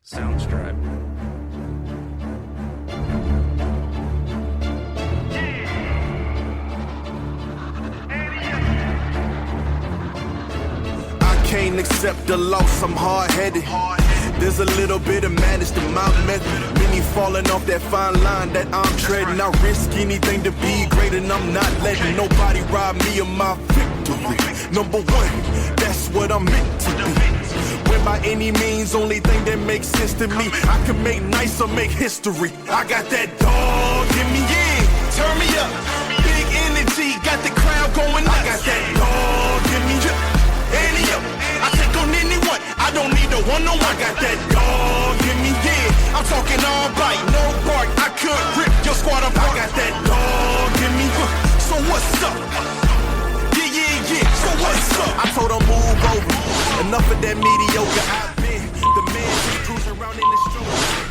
Soundstripe. I can't accept the loss, I'm hard-headed. There's a little bit of madness to my method. Many falling off that fine line that I'm treading. I risk anything to be great, and I'm not letting nobody rob me of my victory. Number one, that's what I'm meant to be. When by any means, only thing that makes sense to me, I can make nice or make history. I got that dog in me, yeah, turn me up. Big energy, got the crowd going nuts. I got that dog in me, yeah, up. I take on anyone, I don't need a one-on-one. I got that dog in me, yeah, I'm talking all bite, no bark. I could rip your squad apart. I got that dog in me, so what's up? Yeah, so what's up? I told her move over, enough of that mediocre. I've been the man just cruising around in the stroller.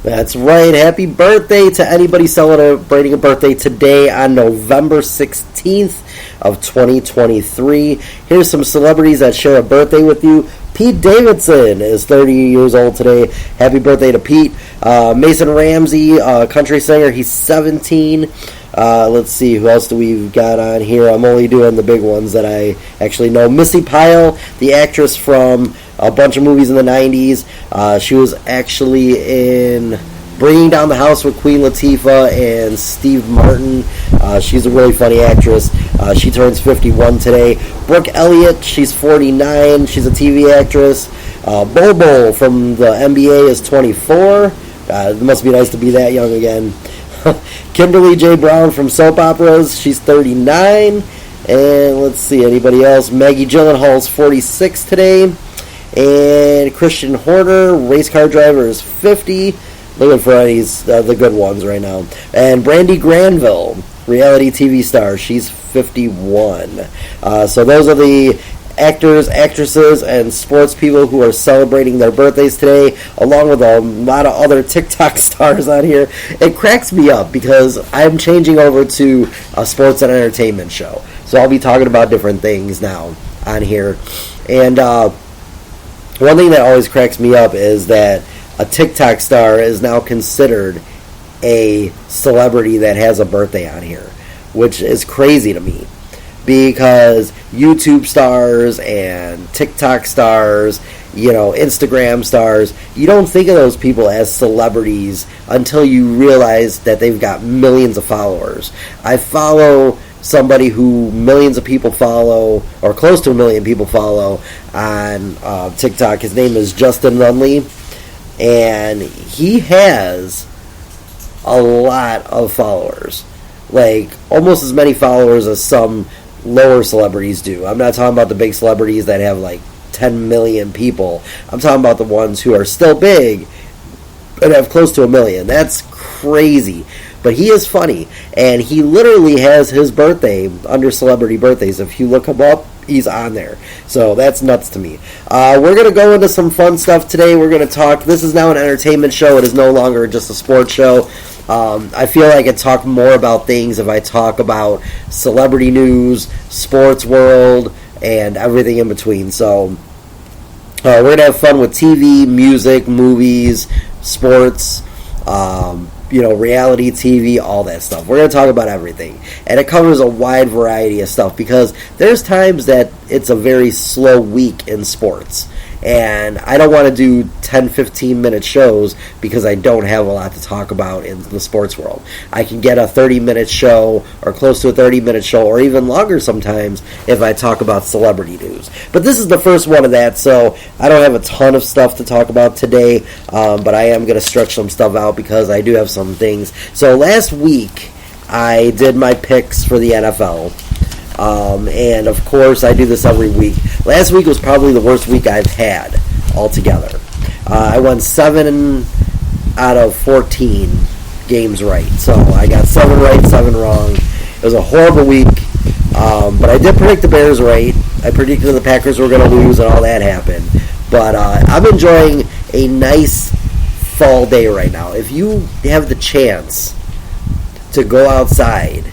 That's right. Happy birthday to anybody celebrating a birthday today on November 16th of 2023. Here's some celebrities that share a birthday with you. Pete Davidson is 30 years old today. Happy birthday to Pete. Mason Ramsey, country singer, he's 17. Let's see, who else do we got on here? I'm only doing the big ones that I actually know. Missy Pyle, the actress from a bunch of movies in the 90s. She was actually in Bringing Down the House with Queen Latifah and Steve Martin. She's a really funny actress. She turns 51 today. Brooke Elliott, she's 49. She's a TV actress. Bobo from the NBA is 24. It must be nice to be that young again. Kimberly J. Brown from soap operas, she's 39. And let's see, anybody else? Maggie Gyllenhaal's 46 today. And Christian Horner, race car driver, is 50. Looking for the good ones right now. And Brandy Granville, reality TV star, she's 51. So those are the actors, actresses, and sports people who are celebrating their birthdays today, along with a lot of other TikTok stars on here. It cracks me up because I'm changing over to a sports and entertainment show. So I'll be talking about different things now on here. And one thing that always cracks me up is that a TikTok star is now considered a celebrity that has a birthday on here, which is crazy to me. Because YouTube stars and TikTok stars, Instagram stars, you don't think of those people as celebrities until you realize that they've got millions of followers. I follow somebody who millions of people follow, or close to 1 million people follow on TikTok. His name is Justin Runley, and he has a lot of followers. Like, almost as many followers as some lower celebrities do. I'm not talking about the big celebrities that have like 10 million people. I'm talking about the ones who are still big and have close to 1 million. That's crazy. But he is funny, and he literally has his birthday under celebrity birthdays. If you look him up, he's on there. So that's nuts to me. We're going to go into some fun stuff today. We're going to talk. This is now an entertainment show. It is no longer just a sports show. I feel like I talk more about things if I talk about celebrity news, sports world, and everything in between. So we're going to have fun with TV, music, movies, sports, reality TV, all that stuff. We're going to talk about everything. And it covers a wide variety of stuff because there's times that it's a very slow week in sports. And I don't want to do 10, 15-minute shows because I don't have a lot to talk about in the sports world. I can get a 30-minute show or close to a 30-minute show or even longer sometimes if I talk about celebrity news. But this is the first one of that, so I don't have a ton of stuff to talk about today, but I am going to stretch some stuff out because I do have some things. So last week, I did my picks for the NFL. And of course, I do this every week. Last week was probably the worst week I've had altogether. I won 7 out of 14 games right. So I got 7 right, 7 wrong. It was a horrible week. But I did predict the Bears right. I predicted the Packers were going to lose and all that happened. But I'm enjoying a nice fall day right now. If you have the chance to go outside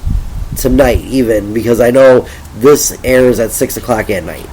tonight even, because I know this airs at 6 o'clock at night.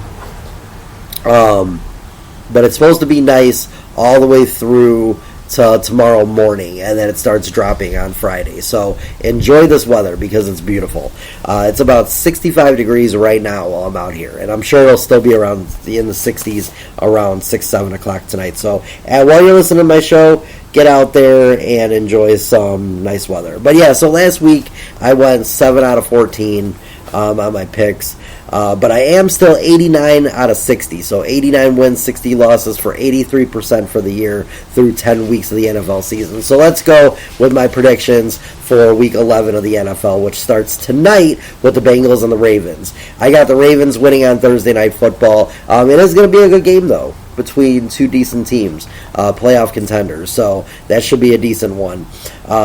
But it's supposed to be nice all the way through to tomorrow morning, and then it starts dropping on Friday. So enjoy this weather because it's beautiful. It's about 65 degrees right now while I'm out here, and I'm sure it'll still be around in the 60s around 6, 7 o'clock tonight. So while you're listening to my show, get out there and enjoy some nice weather. But yeah, so last week I went 7 out of 14 on my picks. But I am still 89 out of 60. So 89 wins, 60 losses for 83% for the year through 10 weeks of the NFL season. So let's go with my predictions for Week 11 of the NFL, which starts tonight with the Bengals and the Ravens. I got the Ravens winning on Thursday Night Football. It is going to be a good game, though, between two decent teams, playoff contenders. So that should be a decent one.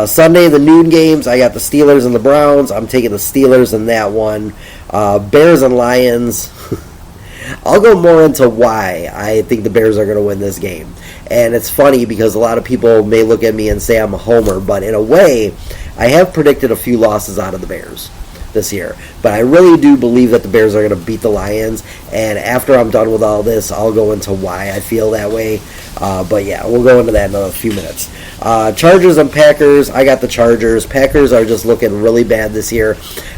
Sunday, the noon games, I got the Steelers and the Browns. I'm taking the Steelers in that one. Bears and Lions. I'll go more into why I think the Bears are going to win this game. And it's funny because a lot of people may look at me and say I'm a homer, but in a way, I have predicted a few losses out of the Bears this year. But I really do believe that the Bears are going to beat the Lions. And after I'm done with all this, I'll go into why I feel that way. But yeah, we'll go into that in a few minutes. Chargers and Packers. I got the Chargers. Packers are just looking really bad this year.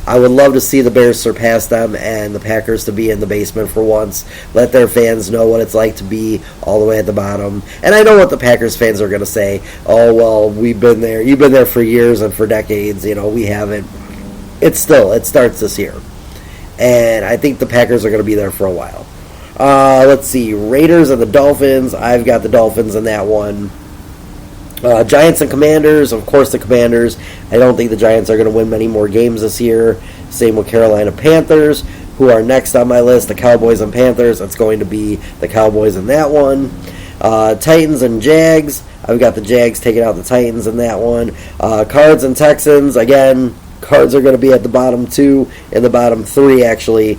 I would love to see the Bears surpass them and the Packers to be in the basement for once. Let their fans know what it's like to be all the way at the bottom. And I know what the Packers fans are going to say. Oh, well, we've been there. You've been there for years and for decades. You know, we haven't. It starts this year. And I think the Packers are going to be there for a while. Let's see. Raiders and the Dolphins. I've got the Dolphins in that one. Giants and Commanders. Of course, the Commanders. I don't think the Giants are going to win many more games this year. Same with Carolina Panthers, who are next on my list. The Cowboys and Panthers. It's going to be the Cowboys in that one. Titans and Jags. I've got the Jags taking out the Titans in that one. Cards and Texans. Again, Cards are going to be at the bottom 2, in the bottom 3 actually,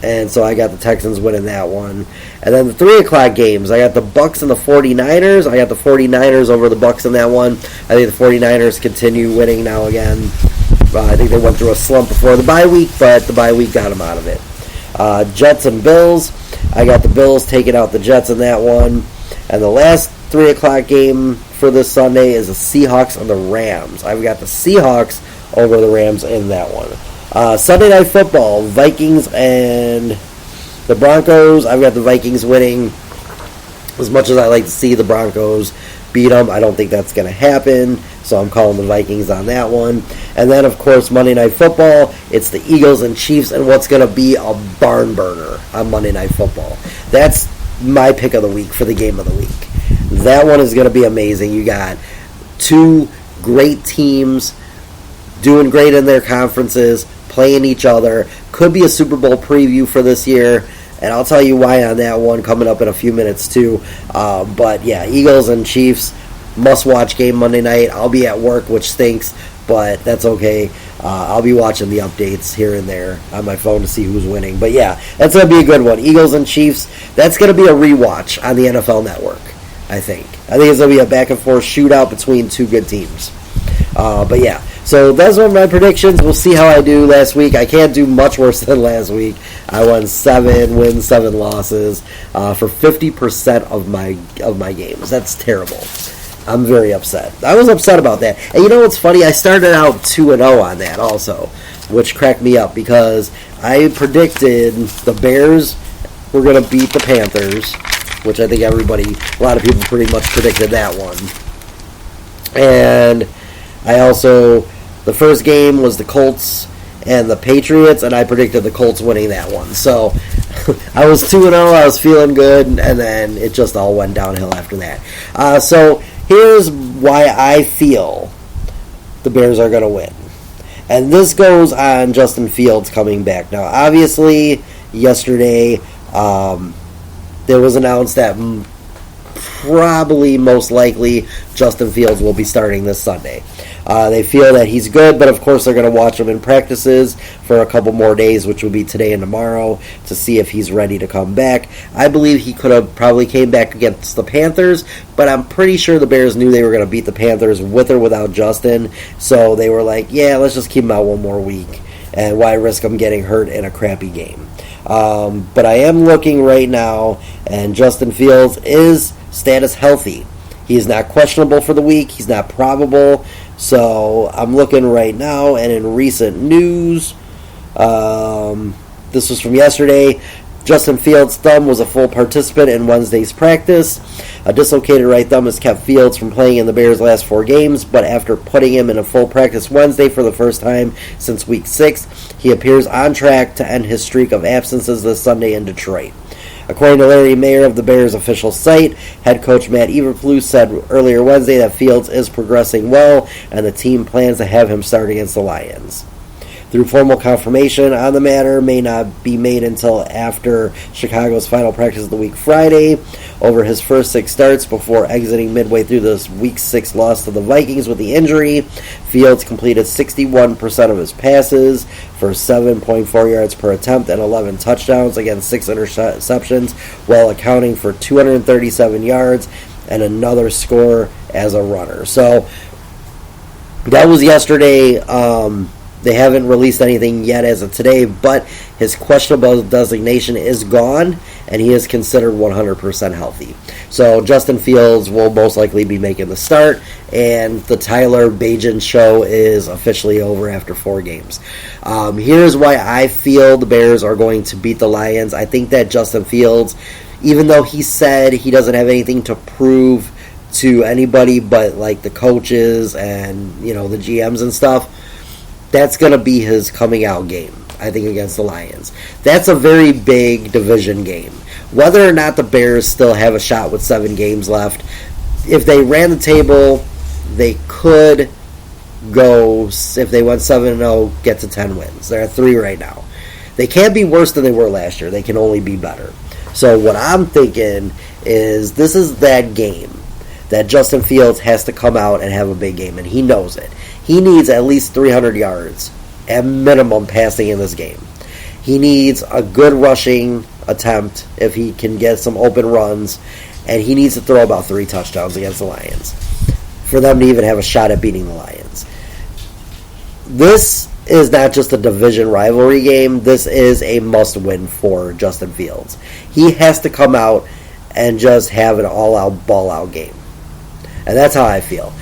and so I got the Texans winning that one. And then the 3 o'clock games, I got the Bucks and the 49ers. I got the 49ers over the Bucks in that one. I think the 49ers continue winning now again. I think they went through a slump before the bye week, but the bye week got them out of it. Jets and Bills, I got the Bills taking out the Jets in that one. And the last 3 o'clock game for this Sunday is the Seahawks and the Rams. I've got the Seahawks over the Rams in that one. Sunday Night Football, Vikings and the Broncos. I've got the Vikings winning. As much as I like to see the Broncos beat them, I don't think that's going to happen. So I'm calling the Vikings on that one. And then, of course, Monday Night Football, it's the Eagles and Chiefs, and what's going to be a barn burner on Monday Night Football. That's my pick of the week for the game of the week. That one is going to be amazing. You got two great teams doing great in their conferences, playing each other. Could be a Super Bowl preview for this year, and I'll tell you why on that one coming up in a few minutes too. But yeah, Eagles and Chiefs, must-watch game Monday night. I'll be at work, which stinks, but that's okay. I'll be watching the updates here and there on my phone to see who's winning. But yeah, that's going to be a good one. Eagles and Chiefs, that's going to be a rewatch on the NFL Network, I think. I think it's going to be a back-and-forth shootout between two good teams. But yeah, so those are my predictions. We'll see how I do last week. I can't do much worse than last week. I won 7 wins, 7 losses for 50% of my games. That's terrible. I'm very upset. I was upset about that. And you know what's funny? I started out 2-0 on that also, which cracked me up because I predicted the Bears were going to beat the Panthers, which I think a lot of people pretty much predicted that one. And I also, the first game was the Colts and the Patriots, and I predicted the Colts winning that one. So I was 2-0, I was feeling good, and then it just all went downhill after that. So here's why I feel the Bears are going to win. And this goes on Justin Fields coming back. Now, obviously, yesterday, it was announced that probably, most likely, Justin Fields will be starting this Sunday. They feel that he's good, but of course they're going to watch him in practices for a couple more days, which will be today and tomorrow, to see if he's ready to come back. I believe he could have probably came back against the Panthers, but I'm pretty sure the Bears knew they were going to beat the Panthers with or without Justin, so they were like, yeah, let's just keep him out one more week, and why risk him getting hurt in a crappy game. But I am looking right now, and Justin Fields is status healthy. He's not questionable for the week. He's not probable. So I'm looking right now, and in recent news, this was from yesterday, Justin Fields' thumb was a full participant in Wednesday's practice. A dislocated right thumb has kept Fields from playing in the Bears' last 4 games, but after putting him in a full practice Wednesday for the first time since Week 6, he appears on track to end his streak of absences this Sunday in Detroit. According to Larry Mayer of the Bears' official site, head coach Matt Eberflus said earlier Wednesday that Fields is progressing well, and the team plans to have him start against the Lions. Through formal confirmation on the matter may not be made until after Chicago's final practice of the week Friday. Over his first 6 starts before exiting midway through this Week 6 loss to the Vikings with the injury, Fields completed 61% of his passes for 7.4 yards per attempt and 11 touchdowns against 6 interceptions, while accounting for 237 yards and another score as a runner. So that was yesterday. They haven't released anything yet as of today, but his questionable designation is gone, and he is considered 100% healthy. So Justin Fields will most likely be making the start, and the Tyler Bagent show is officially over after 4 games. Here's why I feel the Bears are going to beat the Lions. I think that Justin Fields, even though he said he doesn't have anything to prove to anybody but like the coaches and the GMs and stuff, that's going to be his coming out game, I think, against the Lions. That's a very big division game. Whether or not the Bears still have a shot with 7 games left, if they ran the table, they could go, if they went 7-0, get to 10 wins. They're at 3 right now. They can't be worse than they were last year. They can only be better. So what I'm thinking is this is that game that Justin Fields has to come out and have a big game, and he knows it. He needs at least 300 yards at minimum passing in this game. He needs a good rushing attempt if he can get some open runs, and he needs to throw about 3 touchdowns against the Lions for them to even have a shot at beating the Lions. This is not just a division rivalry game. This is a must-win for Justin Fields. He has to come out and just have an all-out, ball-out game. And that's how I feel.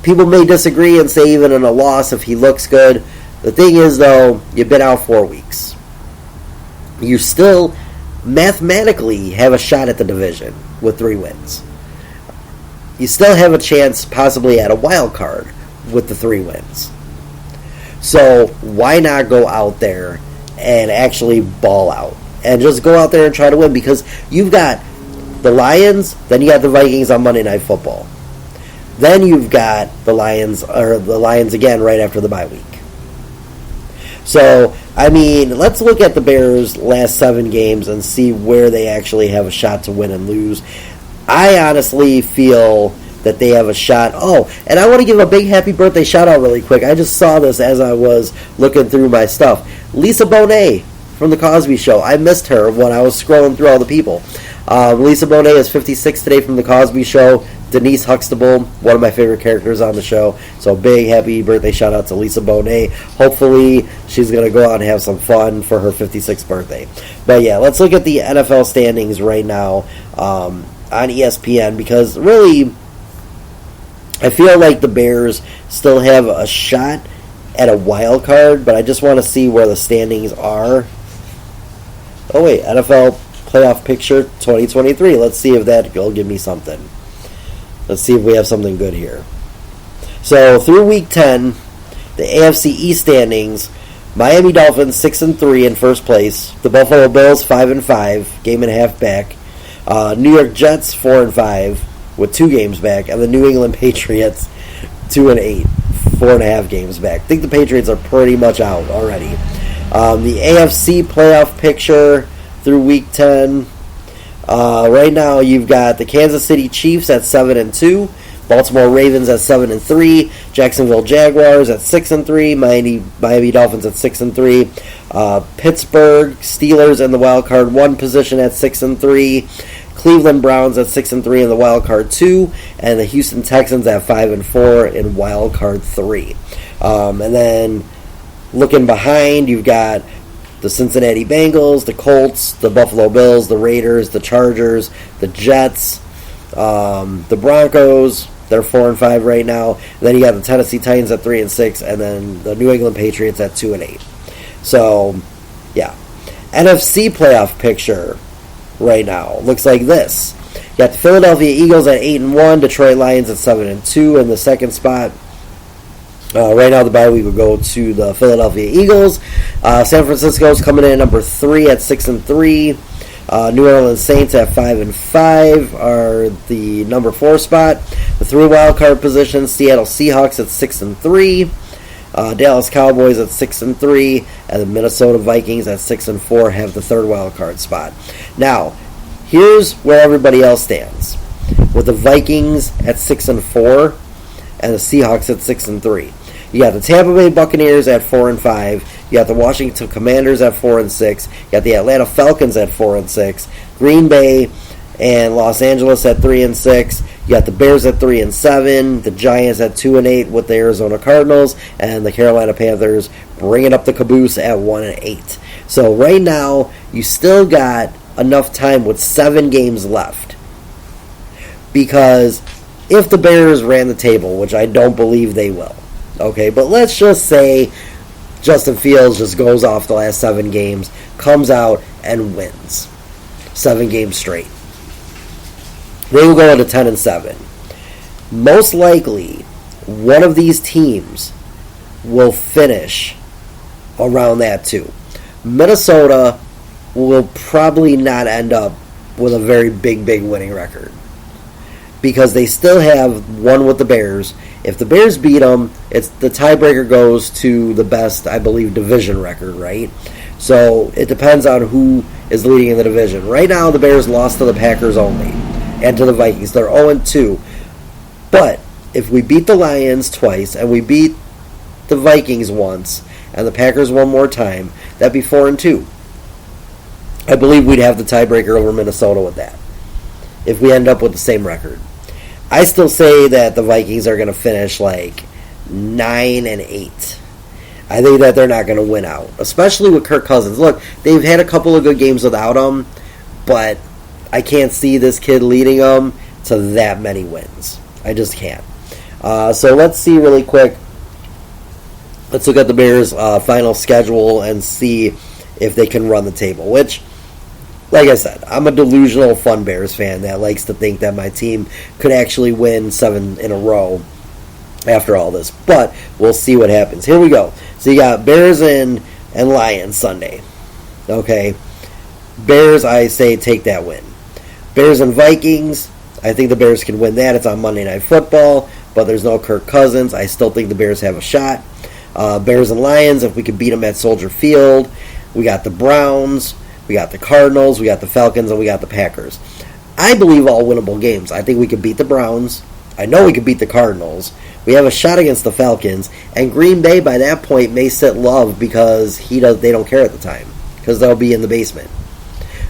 People may disagree and say even in a loss if he looks good. The thing is, though, you've been out 4 weeks. You still mathematically have a shot at the division with 3 wins. You still have a chance possibly at a wild card with the 3 wins. So why not go out there and actually ball out? And just go out there and try to win, because you've got the Lions, then you got the Vikings on Monday Night Football. Then you've got the Lions again right after the bye week. So, I mean, let's look at the Bears' last 7 games and see where they actually have a shot to win and lose. I honestly feel that they have a shot. Oh, and I want to give a big happy birthday shout out really quick. I just saw this as I was looking through my stuff. Lisa Bonet from The Cosby Show. I missed her when I was scrolling through all the people. Lisa Bonet is 56 today from The Cosby Show. Denise Huxtable, one of my favorite characters on the show. So big happy birthday shout out to Lisa Bonet. Hopefully she's going to go out and have some fun for her 56th birthday. But yeah, let's look at the NFL standings right now on ESPN, because really I feel like the Bears still have a shot at a wild card, but I just want to see where the standings are. Oh wait, NFL playoff picture 2023. Let's see if that will give me something. Let's see if we have something good here. So through Week 10, the AFC East standings: Miami Dolphins 6-3 in first place. The Buffalo Bills 5-5, game and a half back. New York Jets 4-5 with 2 games back, and the New England Patriots 2-8, 4.5 games back. I think the Patriots are pretty much out already. The AFC playoff picture through Week 10. Right now, you've got the Kansas City Chiefs at 7-2, Baltimore Ravens at 7-3, Jacksonville Jaguars at 6-3, Miami Dolphins at 6-3, Pittsburgh Steelers in the wild card 1 position at 6-3, Cleveland Browns at 6-3 in the wild card 2, and the Houston Texans at 5-4 in wild card 3. And then looking behind, you've got the Cincinnati Bengals, the Colts, the Buffalo Bills, the Raiders, the Chargers, the Jets, the Broncos. They're 4-5 right now. And then you got the Tennessee Titans at 3-6, and then the New England Patriots at 2-8. So, yeah, NFC playoff picture right now looks like this. You got the Philadelphia Eagles at 8-1, Detroit Lions at 7-2 in the second spot. Right now, the bye week would go to the Philadelphia Eagles. San Francisco's coming in at number 3 at 6-3. New Orleans Saints at 5-5 are the number 4 spot. The 3 wild card positions: Seattle Seahawks at 6-3, Dallas Cowboys at 6-3, and the Minnesota Vikings at 6-4 have the 3rd wild card spot. Now, here's where everybody else stands, with the Vikings at 6-4 and the Seahawks at 6-3. You got the Tampa Bay Buccaneers at 4-5. You got the Washington Commanders at 4-6. You got the Atlanta Falcons at 4-6. Green Bay and Los Angeles at 3-6. You got the Bears at 3-7. The Giants at 2-8 with the Arizona Cardinals, and the Carolina Panthers bringing up the caboose at 1-8. So right now, you still got enough time with 7 games left, because if the Bears ran the table, which I don't believe they will, okay, but let's just say Justin Fields just goes off the last 7 games, comes out, and wins 7 games straight, they will go into 10-7. Most likely, one of these teams will finish around that too. Minnesota will probably not end up with a very big winning record, because they still have one with the Bears. If the Bears beat them, it's the tiebreaker goes to the best, I believe, division record, right? So it depends on who is leading in the division. Right now, the Bears lost to the Packers only and to the Vikings. They're 0-2. But if we beat the Lions twice and we beat the Vikings once and the Packers one more time, that'd be 4-2. I believe we'd have the tiebreaker over Minnesota with that, if we end up with the same record. I still say that the Vikings are going to finish like 9-8. I think that they're not going to win out, especially with Kirk Cousins. Look, they've had a couple of good games without him, but I can't see this kid leading them to that many wins. I just can't. So let's see really quick. Let's look at the Bears' final schedule and see if they can run the table, which, like I said, I'm a delusional fun Bears fan that likes to think that my team could actually win 7 in a row after all this. But we'll see what happens. Here we go. So you got Bears and Lions Sunday. Okay. Bears, I say take that win. Bears and Vikings, I think the Bears can win that. It's on Monday Night Football, but there's no Kirk Cousins. I still think the Bears have a shot. Bears and Lions, if we could beat them at Soldier Field. We got the Browns. We got the Cardinals, we got the Falcons, and we got the Packers. I believe all winnable games. I think we could beat the Browns. I know we could beat the Cardinals. We have a shot against the Falcons. And Green Bay, by that point, may sit love because they don't care at the time, because they'll be in the basement.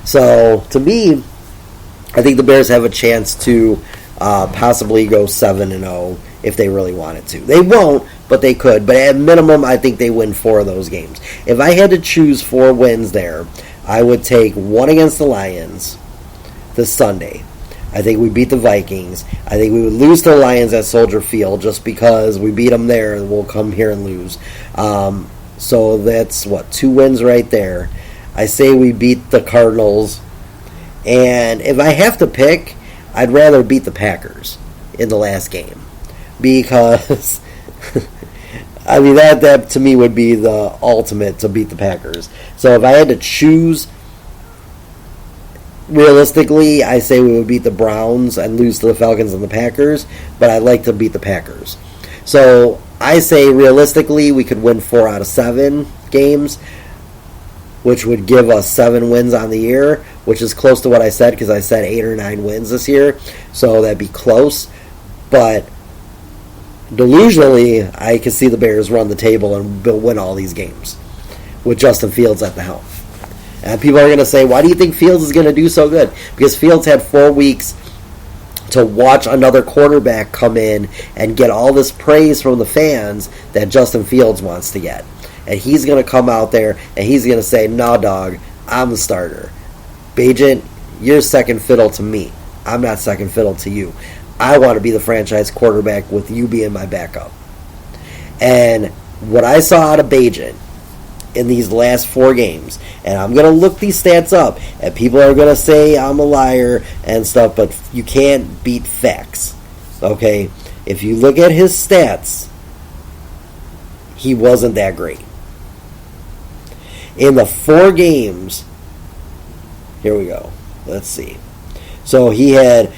So, to me, I think the Bears have a chance to possibly go 7-0 if they really wanted to. They won't, but they could. But at minimum, I think they win 4 of those games. If I had to choose 4 wins there, I would take 1 against the Lions this Sunday. I think we beat the Vikings. I think we would lose to the Lions at Soldier Field just because we beat them there and we'll come here and lose. So that's, 2 wins right there. I say we beat the Cardinals. And if I have to pick, I'd rather beat the Packers in the last game. Because, I mean, that to me would be the ultimate to beat the Packers. So if I had to choose, realistically, I say we would beat the Browns and lose to the Falcons and the Packers, but I'd like to beat the Packers. So I say realistically we could win 4 out of 7 games, which would give us 7 wins on the year, which is close to what I said because I said 8 or 9 wins this year. So that'd be close. But delusionally, I could see the Bears run the table and win all these games with Justin Fields at the helm. And people are going to say, why do you think Fields is going to do so good? Because Fields had 4 weeks to watch another quarterback come in and get all this praise from the fans that Justin Fields wants to get. And he's going to come out there and he's going to say, no, dog, I'm the starter. Bagent, you're second fiddle to me. I'm not second fiddle to you. I want to be the franchise quarterback with you being my backup. And what I saw out of Bagent in these last 4 games, and I'm going to look these stats up, and people are going to say I'm a liar and stuff, but you can't beat facts. Okay? If you look at his stats, he wasn't that great. In the 4 games, here we go. Let's see. So he had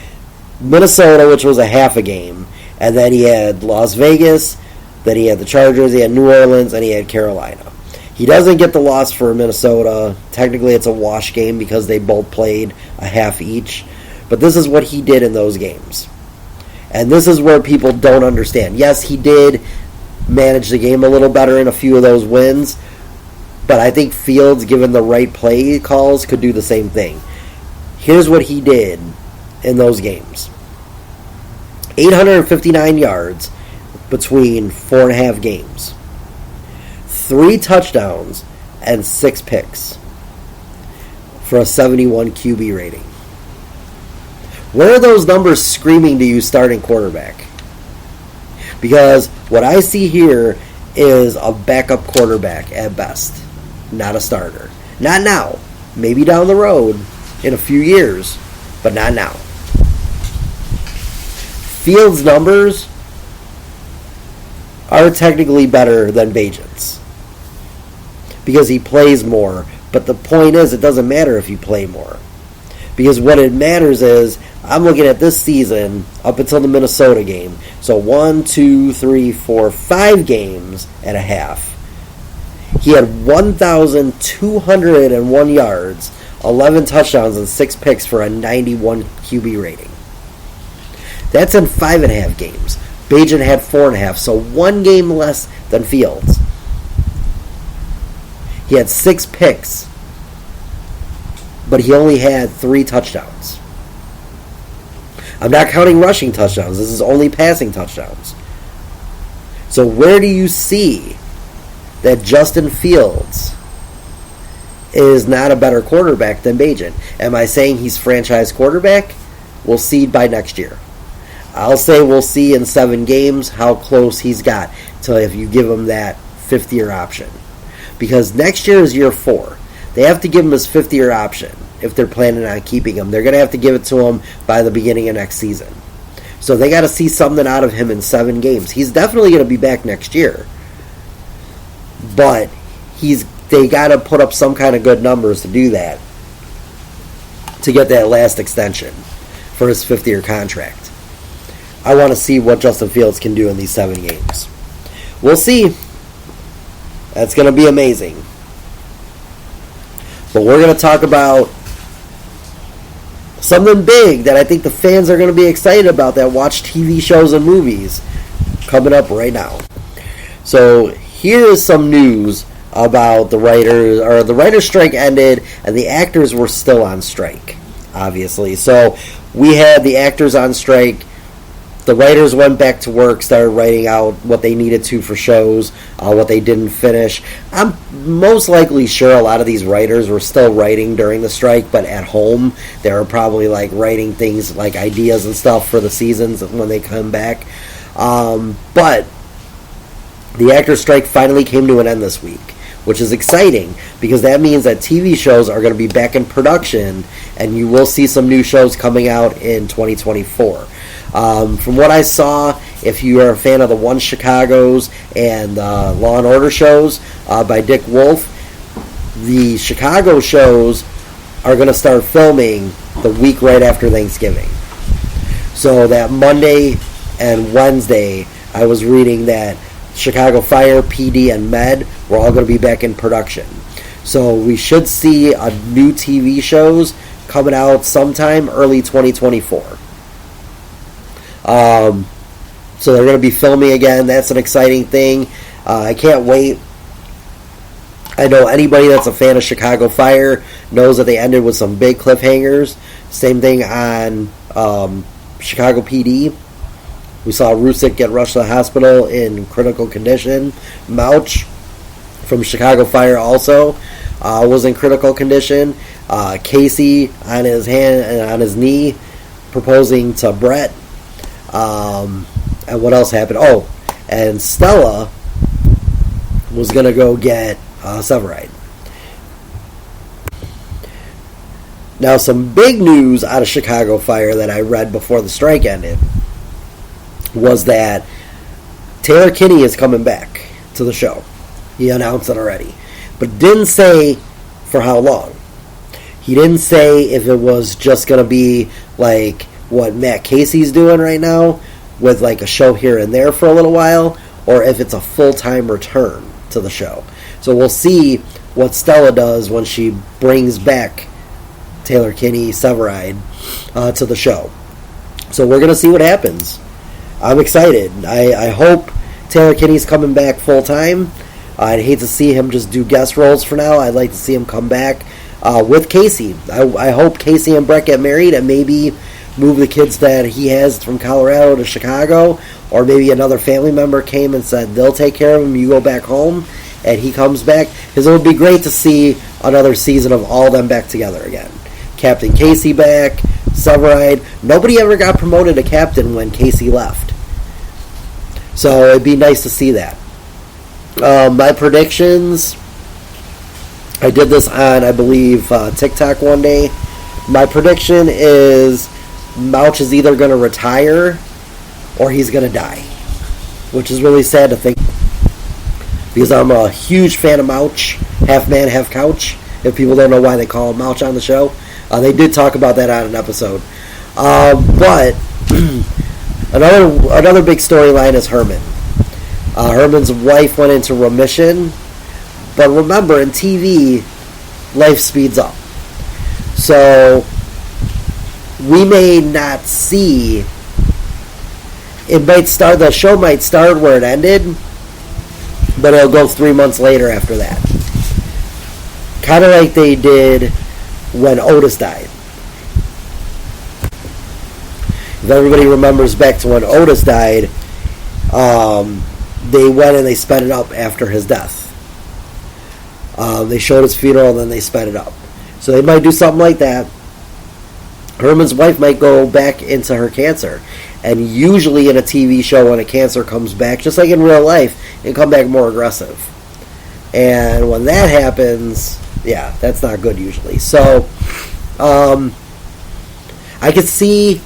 Minnesota, which was a half a game, and then he had Las Vegas, then he had the Chargers, he had New Orleans, and he had Carolina. He doesn't get the loss for Minnesota. Technically, it's a wash game because they both played a half each. But this is what he did in those games. And this is where people don't understand. Yes, he did manage the game a little better in a few of those wins, but I think Fields, given the right play calls, could do the same thing. Here's what he did in those games. 859 yards between 4.5 games. 3 touchdowns and 6 picks for a 71 QB rating. Where are those numbers screaming to you starting quarterback? Because what I see here is a backup quarterback at best, not a starter. Not now. Maybe down the road in a few years, but not now. Fields' numbers are technically better than Bagent's because he plays more. But the point is, it doesn't matter if you play more. Because what it matters is, I'm looking at this season up until the Minnesota game. So 1, 2, 3, 4, 5 games and a half. He had 1,201 yards, 11 touchdowns, and 6 picks for a 91 QB rating. That's in 5.5 games. Bagent had 4.5, so 1 game less than Fields. He had 6 picks, but he only had 3 touchdowns. I'm not counting rushing touchdowns. This is only passing touchdowns. So where do you see that Justin Fields is not a better quarterback than Bagent? Am I saying he's franchise quarterback? We'll see by next year. I'll say we'll see in 7 games how close he's got to if you give him that 5th-year option. Because next year is year 4. They have to give him his 5th-year option if they're planning on keeping him. They're going to have to give it to him by the beginning of next season. So they got to see something out of him in 7 games. He's definitely going to be back next year. But they got to put up some kind of good numbers to do that, to get that last extension for his 5th-year contract. I want to see what Justin Fields can do in these 7 games. We'll see. That's going to be amazing. But we're going to talk about something big that I think the fans are going to be excited about that watch TV shows and movies coming up right now. So here is some news about the writers, or the writer's strike ended and the actors were still on strike, obviously. So we had the actors on strike. The writers went back to work, started writing out what they needed to for shows, what they didn't finish. I'm most likely sure a lot of these writers were still writing during the strike, but at home they were probably like writing things like ideas and stuff for the seasons when they come back. But the actors' strike finally came to an end this week, which is exciting because that means that TV shows are going to be back in production and you will see some new shows coming out in 2024. From what I saw, if you are a fan of the One Chicagos and Law and Order shows by Dick Wolf, the Chicago shows are going to start filming the week right after Thanksgiving. So that Monday and Wednesday, I was reading that Chicago Fire, PD, and Med were all going to be back in production. So we should see a new TV shows coming out sometime early 2024. So they're going to be filming again. That's an exciting thing. I can't wait. I know anybody that's a fan of Chicago Fire knows that they ended with some big cliffhangers. Same thing on Chicago PD. We saw Rusick get rushed to the hospital in critical condition. Mouch from Chicago Fire also was in critical condition. Casey on his hand and on his knee proposing to Brett. And what else happened? Oh, and Stella was going to go get Severide. Now, some big news out of Chicago Fire that I read before the strike ended was that Taylor Kinney is coming back to the show. He announced it already. But didn't say for how long. He didn't say if it was just going to be like what Matt Casey's doing right now, with like a show here and there for a little while, or if it's a full-time return to the show. So we'll see what Stella does when she brings back Taylor Kinney, Severide, to the show. So we're going to see what happens. I'm excited. I hope Taylor Kinney's coming back full-time. I'd hate to see him just do guest roles for now. I'd like to see him come back with Casey. I hope Casey and Brett get married and maybe move the kids that he has from Colorado to Chicago, or maybe another family member came and said they'll take care of him, you go back home, and he comes back. Because it would be great to see another season of all them back together again. Captain Casey back, Severide. Nobody ever got promoted to captain when Casey left. So it'd be nice to see that. My predictions, I did this on, I believe, Tik Tok one day. My prediction is Mouch is either going to retire or he's going to die, which is really sad to think, because I'm a huge fan of Mouch, half man, half couch. If people don't know why they call him Mouch on the show, they did talk about that on an episode. But another big storyline is Herman. Herman's wife went into remission, but remember, in TV, life speeds up. So we may not see. It might start. The show might start where it ended, but it'll go 3 months later after that. Kind of like they did when Otis died. If everybody remembers back to when Otis died, they went and they sped it up after his death. They showed his funeral and then they sped it up. So they might do something like that. Herman's wife might go back into her cancer. And usually in a TV show, when a cancer comes back, just like in real life, it can come back more aggressive. And when that happens, yeah, that's not good usually. So I could see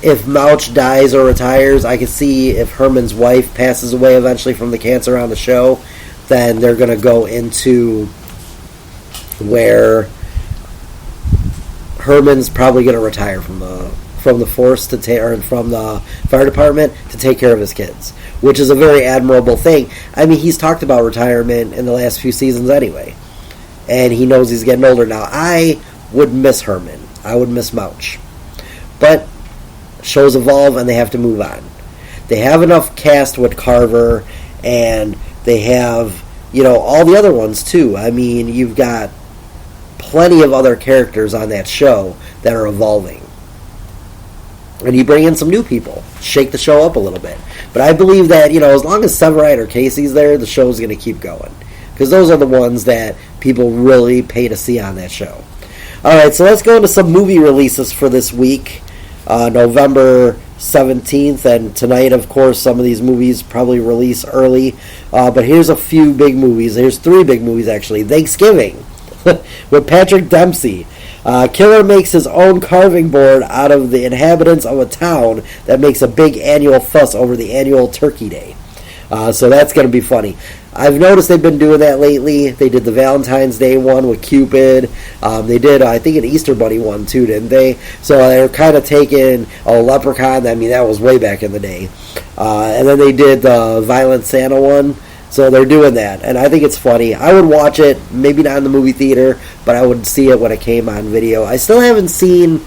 if Mouch dies or retires. I could see if Herman's wife passes away eventually from the cancer on the show. Then they're going to go into where Herman's probably going to retire from the force to from the fire department to take care of his kids, which is a very admirable thing. I mean, he's talked about retirement in the last few seasons anyway, and he knows he's getting older now. I would miss Herman. I would miss Mouch, but shows evolve and they have to move on. They have enough cast with Carver, and they have, all the other ones too. I mean, you've got plenty of other characters on that show that are evolving. And you bring in some new people, shake the show up a little bit. But I believe that, as long as Severide or Casey's there, the show's going to keep going. Because those are the ones that people really pay to see on that show. Alright, so let's go into some movie releases for this week. November 17th, and tonight, of course, some of these movies probably release early. But here's a few big movies. Here's 3 big movies, actually. Thanksgiving with Patrick Dempsey. Killer makes his own carving board out of the inhabitants of a town that makes a big annual fuss over the annual Turkey Day. So that's going to be funny. I've noticed they've been doing that lately. They did the Valentine's Day one with Cupid. They did, I think, an Easter Bunny one too, didn't they? So they're kind of taking a Leprechaun. I mean, that was way back in the day. And then they did the Violent Santa one. So they're doing that, and I think it's funny. I would watch it, maybe not in the movie theater, but I would see it when it came on video. I still haven't seen...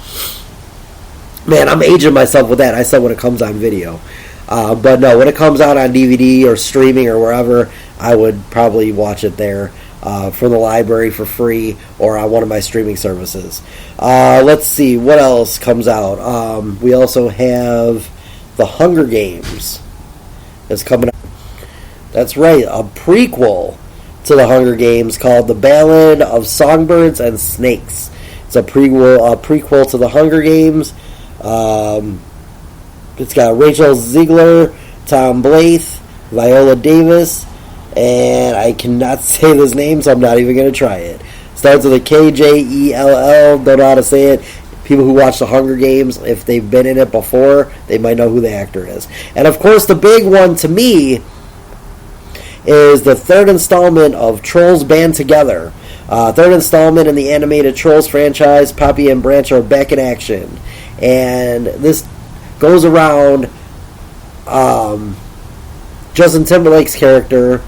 Man, I'm aging myself with that. I said when it comes on video. But no, when it comes out on DVD or streaming or wherever, I would probably watch it there from the library for free or on one of my streaming services. Let's see, what else comes out? We also have The Hunger Games is coming out. That's right, a prequel to The Hunger Games called The Ballad of Songbirds and Snakes. It's a prequel to The Hunger Games. It's got Rachel Ziegler, Tom Blythe, Viola Davis, and I cannot say this name, so I'm not even going to try it. Starts with a K-J-E-L-L, don't know how to say it. People who watch The Hunger Games, if they've been in it before, they might know who the actor is. And of course, the big one to me is the third installment of Trolls Band Together. Third installment in the animated Trolls franchise. Poppy and Branch are back in action. And this goes around Justin Timberlake's character.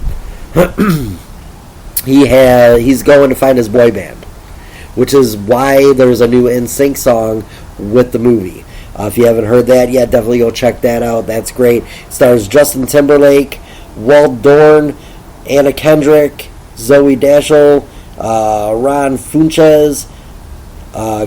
He's going to find his boy band, which is why there's a new NSYNC song with the movie. If you haven't heard that yet, definitely go check that out. That's great. It stars Justin Timberlake, Walt Dorn, Anna Kendrick, Zoe Deschanel, Ron Funches,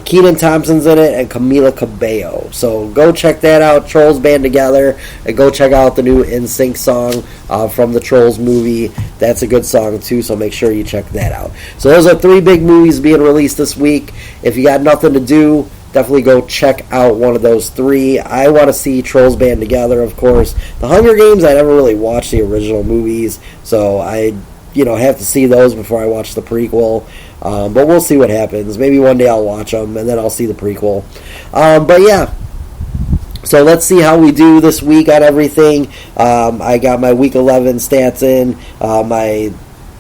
Kenan Thompson's in it, and Camila Cabello. So go check that out, Trolls Band Together, and go check out the new NSYNC song from the Trolls movie. That's a good song too, so make sure you check that out. So those are 3 big movies being released this week. If you got nothing to do, definitely go check out one of those 3. I want to see Trolls Band Together, of course. The Hunger Games, I never really watched the original movies, so I have to see those before I watch the prequel. But we'll see what happens. Maybe one day I'll watch them, and then I'll see the prequel. But yeah, so let's see how we do this week on everything. I got my Week 11 stats in, my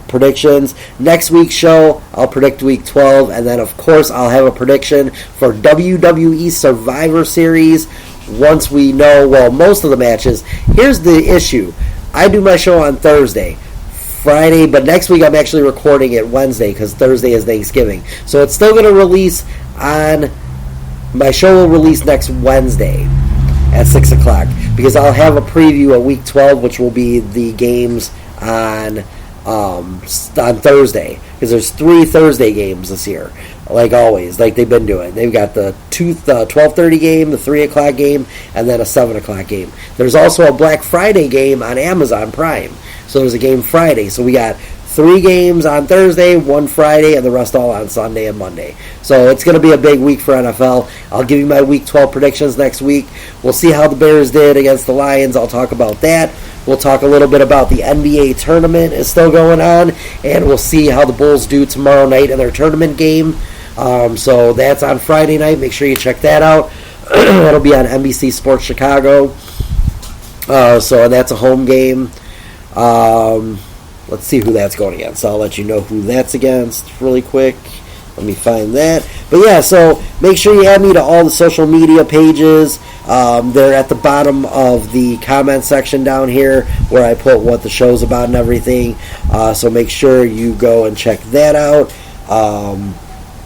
predictions. Next week's show, I'll predict Week 12, and then of course I'll have a prediction for WWE Survivor Series once we know, most of the matches. Here's the issue. I do my show on Thursday, Friday, but next week I'm actually recording it Wednesday because Thursday is Thanksgiving. So it's still going to release my show will release next Wednesday at 6 o'clock because I'll have a preview of Week 12, which will be the games on Thursday, because there's 3 Thursday games this year, like always, like they've been doing. They've got the 12:30 game, the 3 o'clock game, and then a 7 o'clock game. There's also a Black Friday game on Amazon Prime, so there's a game Friday. So we got 3 games on Thursday, 1 Friday, and the rest all on Sunday and Monday. So it's going to be a big week for NFL. I'll give you my Week 12 predictions next week. We'll see how the Bears did against the Lions. I'll talk about that. We'll talk a little bit about the NBA tournament is still going on, and we'll see how the Bulls do tomorrow night in their tournament game. So that's on Friday night. Make sure you check that out. That'll be on NBC Sports Chicago. So that's a home game. Let's see who that's going against. I'll let you know who that's against really quick. Let me find that. But yeah, so make sure you add me to all the social media pages. They're at the bottom of the comment section down here where I put what the show's about and everything. So make sure you go and check that out.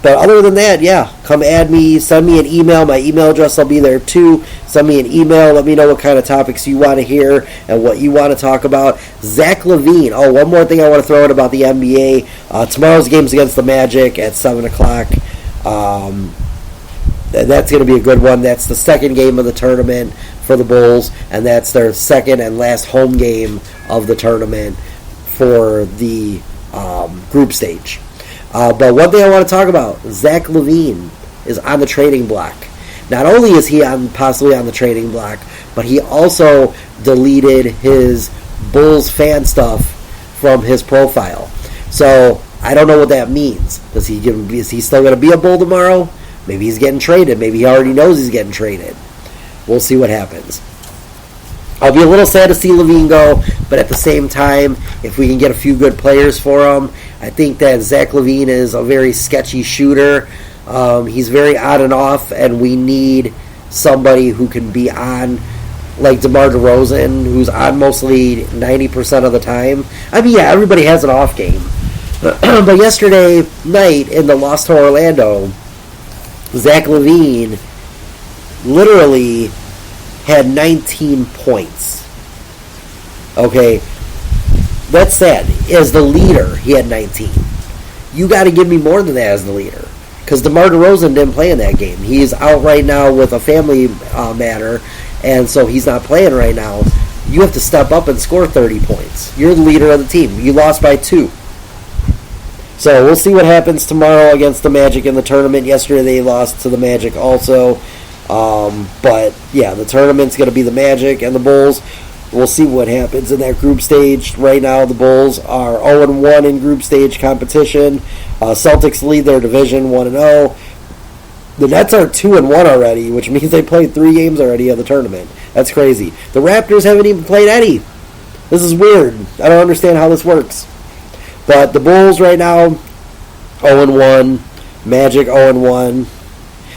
But other than that, yeah, come add me, send me an email. My email address will be there too. Send me an email. Let me know what kind of topics you want to hear and what you want to talk about. Zach LaVine. Oh, one more thing I want to throw in about the NBA. Tomorrow's game's against the Magic at 7 o'clock. That's going to be a good one. That's the second game of the tournament for the Bulls, and that's their second and last home game of the tournament for the group stage. But one thing I want to talk about, Zach LaVine is on the trading block. Not only is he possibly on the trading block, but he also deleted his Bulls fan stuff from his profile. So I don't know what that means. Is he still going to be a Bull tomorrow? Maybe he's getting traded. Maybe he already knows he's getting traded. We'll see what happens. I'll be a little sad to see Levine go, but at the same time, if we can get a few good players for him, I think that Zach LaVine is a very sketchy shooter. He's very on and off, and we need somebody who can be on, like DeMar DeRozan, who's on mostly 90% of the time. I mean, yeah, everybody has an off game. But yesterday night in the loss to Orlando, Zach LaVine literally had 19 points. Okay, that's sad. As the leader, he had 19. You got to give me more than that as the leader, because DeMar DeRozan didn't play in that game. He's out right now with a family matter, and so he's not playing right now. You have to step up and score 30 points. You're the leader of the team. You lost by 2. So we'll see what happens tomorrow against the Magic in the tournament. Yesterday they lost to the Magic also. But yeah, the tournament's going to be the Magic and the Bulls. We'll see what happens in that group stage. Right now the Bulls are 0-1 in group stage competition. Celtics lead their division 1-0. The Nets are 2-1 already, which means they played 3 games already of the tournament. That's crazy. The Raptors haven't even played any. This is weird. I don't understand how this works. But the Bulls right now, 0-1. Magic 0-1.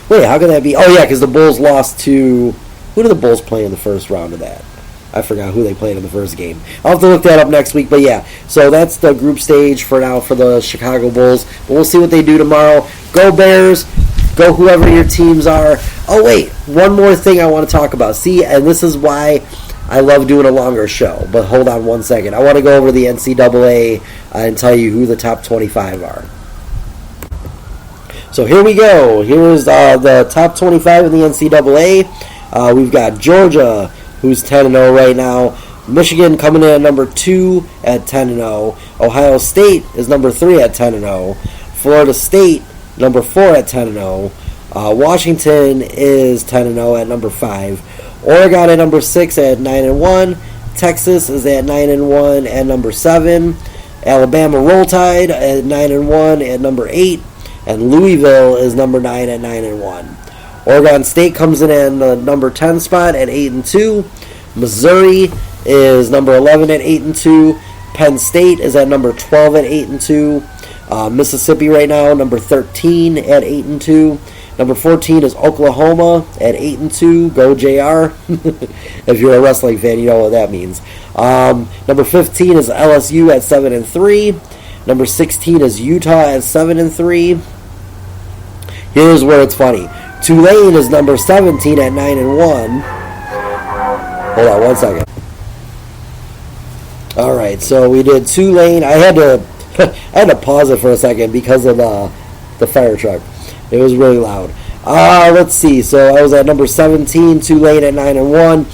Wait, how could that be? Oh, yeah, because the Bulls lost to... Who did the Bulls play in the first round of that? I forgot who they played in the first game. I'll have to look that up next week. But, yeah, so that's the group stage for now for the Chicago Bulls. But we'll see what they do tomorrow. Go Bears. Go whoever your teams are. Oh, wait, one more thing I want to talk about. See, and this is why I love doing a longer show. But hold on one second. I want to go over the NCAA and tell you who the top 25 are. So here we go. Here's the top 25 in the NCAA. We've got Georgia, who's 10-0 right now. Michigan coming in at number 2 at 10-0. Ohio State is number 3 at 10-0. Florida State, number 4 at 10-0. Washington is 10-0 at number 5. Oregon at number 6 at 9-1. Texas is at 9-1 at number 7. Alabama Roll Tide at 9-1 at number 8. And Louisville is number 9 at 9-1. Oregon State comes in at the number 10 spot at 8-2. Missouri is number 11 at 8-2. Penn State is at number 12 at 8-2. Mississippi right now, number 13 at 8-2. Number 14 is Oklahoma at 8-2. Go JR. If you're a wrestling fan, you know what that means. Number 15 is LSU at 7-3. Number 16 is Utah at 7-3. Here's where it's funny. Tulane is number 17 at 9-1. Hold on one second. All right, so we did Tulane. I had to pause it for a second because of the fire truck. It was really loud. Let's see. So I was at number 17, Tulane at 9-1.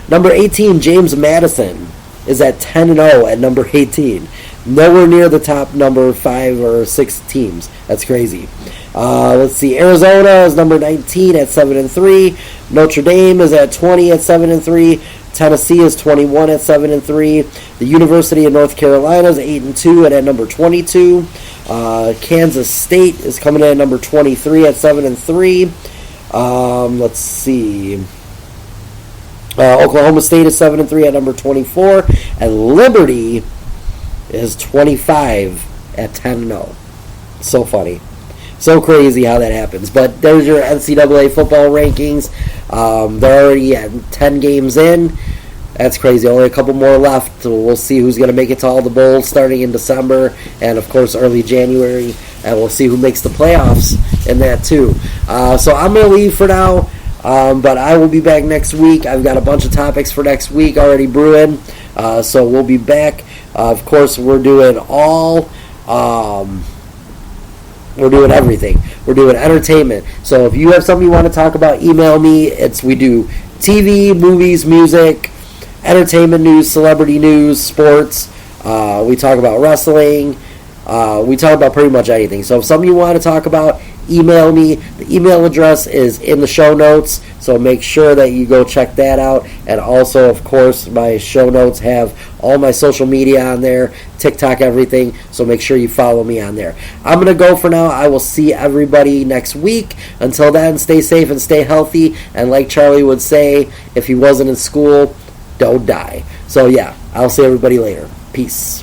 Number 18, James Madison is at 10-0 at number 18. Nowhere near the top number 5 or 6 teams. That's crazy. Let's see. Arizona is number 19 at 7-3. Notre Dame is at 20 at 7-3. Tennessee is 21 at 7-3. The University of North Carolina is 8-2 and at number 22. Kansas State is coming in at number 23 at 7-3. Let's see. Oklahoma State is 7-3 at number 24. And Liberty is 25 at 10-0. So funny. So crazy how that happens. But there's your NCAA football rankings. They're already at 10 games in. That's crazy. Only a couple more left. We'll see who's going to make it to all the bowls starting in December and, of course, early January. And we'll see who makes the playoffs in that, too. So I'm going to leave for now. But I will be back next week. I've got a bunch of topics for next week already brewing. So we'll be back. Of course, we're doing we're doing everything. We're doing entertainment. So if you have something you want to talk about, email me. We do TV, movies, music, entertainment news, celebrity news, sports. We talk about wrestling. We talk about pretty much anything. So if something you want to talk about, email me. The email address is in the show notes, so make sure that you go check that out. And also, of course, my show notes have all my social media on there, TikTok, everything, so make sure you follow me on there. I'm going to go for now. I will see everybody next week. Until then, stay safe and stay healthy. And like Charlie would say, if he wasn't in school, don't die. So yeah, I'll see everybody later. Peace.